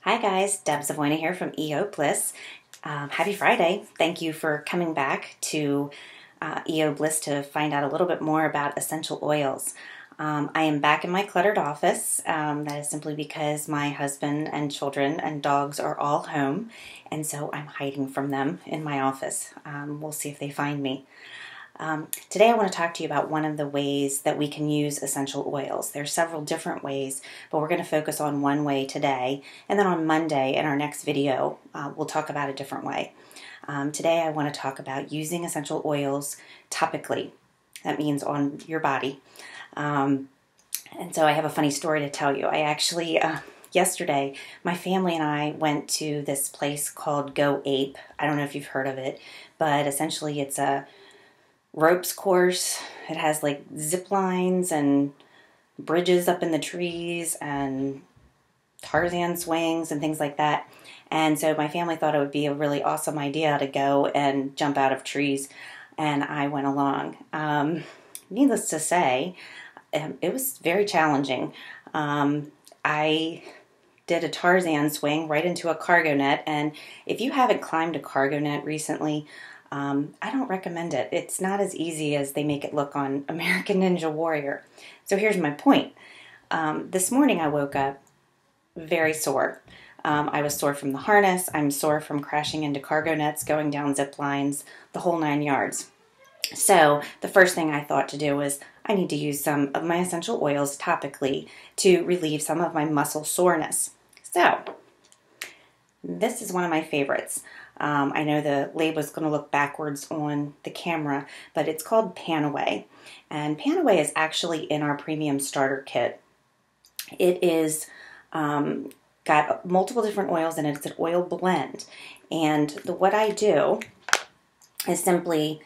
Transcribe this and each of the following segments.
Hi guys, Deb Zavoyna here from EO Bliss. Happy Friday. Thank you for coming back to EO Bliss to find out a little bit more about essential oils. I am back in my cluttered office. That is simply because my husband and children and dogs are all home, and so I'm hiding from them in my office. We'll see if they find me. Today I want to talk to you about one of the ways that we can use essential oils. There are several different ways, but we're going to focus on one way today, and then on Monday in our next video we'll talk about a different way. Today I want to talk about using essential oils topically. That means on your body. And so I have a funny story to tell you. I actually, yesterday, my family and I went to this place called Go Ape. I don't know if you've heard of it, but essentially it's a ropes course. It has like zip lines and bridges up in the trees and Tarzan swings and things like that. And so my family thought it would be a really awesome idea to go and jump out of trees, and I went along. Needless to say, it was very challenging. I did a Tarzan swing right into a cargo net, and if you haven't climbed a cargo net recently, I don't recommend it. It's not as easy as they make it look on American Ninja Warrior. So here's my point. This morning I woke up very sore. I was sore from the harness. I'm sore from crashing into cargo nets, going down zip lines, the whole 9 yards. So the first thing I thought to do was I need to use some of my essential oils topically to relieve some of my muscle soreness. So this is one of my favorites. I know the label is going to look backwards on the camera, but it's called Panaway. And Panaway is actually in our premium starter kit. It is got multiple different oils in it. It's an oil blend. And what I do is simply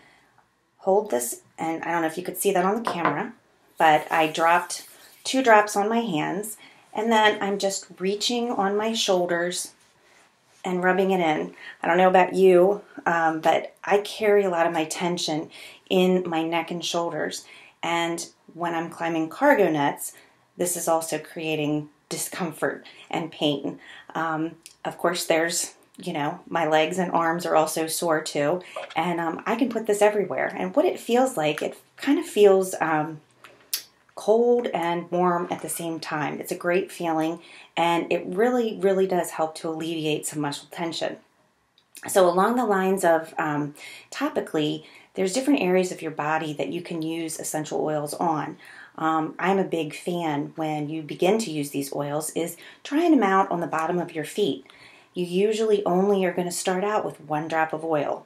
hold this, and I don't know if you could see that on the camera, but I dropped 2 drops on my hands, and then I'm just reaching on my shoulders and rubbing it in. I don't know about you, but I carry a lot of my tension in my neck and shoulders. And when I'm climbing cargo nets, this is also creating discomfort and pain. Of course, there's, my legs and arms are also sore too. And I can put this everywhere. And what it feels like, it kind of feels cold and warm at the same time. It's a great feeling, and it really, really does help to alleviate some muscle tension. So along the lines of topically, there's different areas of your body that you can use essential oils on. I'm a big fan when you begin to use these oils is trying them out on the bottom of your feet. You usually only are going to start out with 1 drop of oil.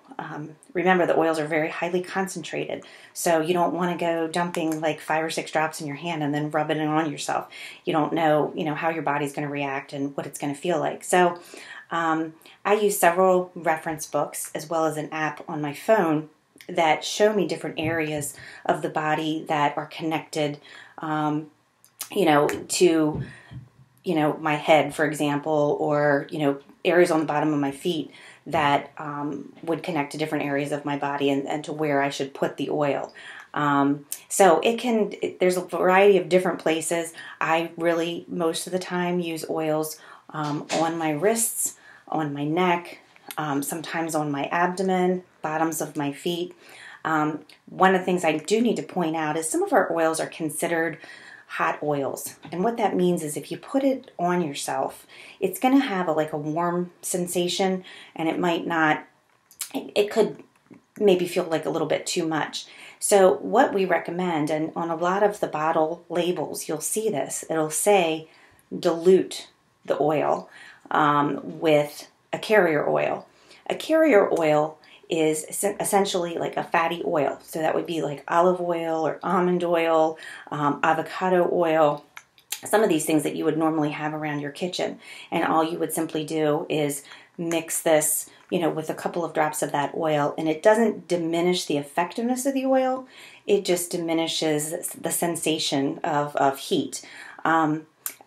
Remember, the oils are very highly concentrated, so you don't want to go dumping like 5 or 6 drops in your hand and then rubbing it on yourself. You don't know, how your body's going to react and what it's going to feel like. So I use several reference books as well as an app on my phone that show me different areas of the body that are connected, to my head, for example, or, areas on the bottom of my feet that would connect to different areas of my body and to where I should put the oil. So there's a variety of different places. I really, most of the time, use oils on my wrists, on my neck, sometimes on my abdomen, bottoms of my feet. One of the things I do need to point out is some of our oils are considered hot oils. And what that means is if you put it on yourself, it's going to have a warm sensation, and it could maybe feel like a little bit too much. So what we recommend, and on a lot of the bottle labels, you'll see this, it'll say dilute the oil with a carrier oil. A carrier oil is essentially like a fatty oil. So that would be like olive oil or almond oil, avocado oil, some of these things that you would normally have around your kitchen. And all you would simply do is mix this, with a couple of drops of that oil, and it doesn't diminish the effectiveness of the oil. It just diminishes the sensation of heat.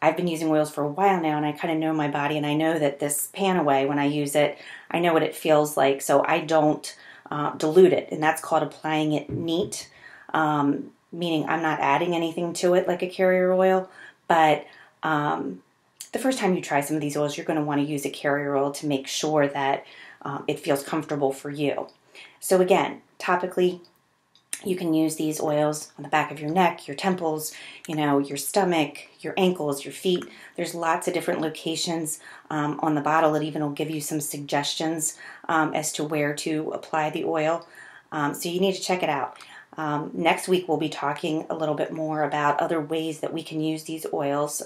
I've been using oils for a while now, and I kind of know my body, and I know that this Panaway, when I use it, I know what it feels like, so I don't dilute it, and that's called applying it neat, meaning I'm not adding anything to it like a carrier oil, but the first time you try some of these oils, you're going to want to use a carrier oil to make sure that it feels comfortable for you. So again, topically, you can use these oils on the back of your neck, your temples, your stomach, your ankles, your feet. There's lots of different locations on the bottle. It even will give you some suggestions as to where to apply the oil. So you need to check it out. Next week, we'll be talking a little bit more about other ways that we can use these oils.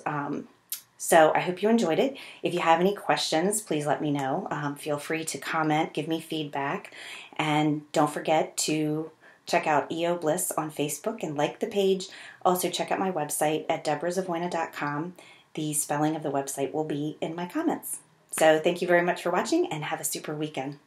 So I hope you enjoyed it. If you have any questions, please let me know. Feel free to comment, give me feedback, and don't forget to check out EO Bliss on Facebook and like the page. Also check out my website at deborahzavoyna.com. The spelling of the website will be in my comments. So thank you very much for watching and have a super weekend.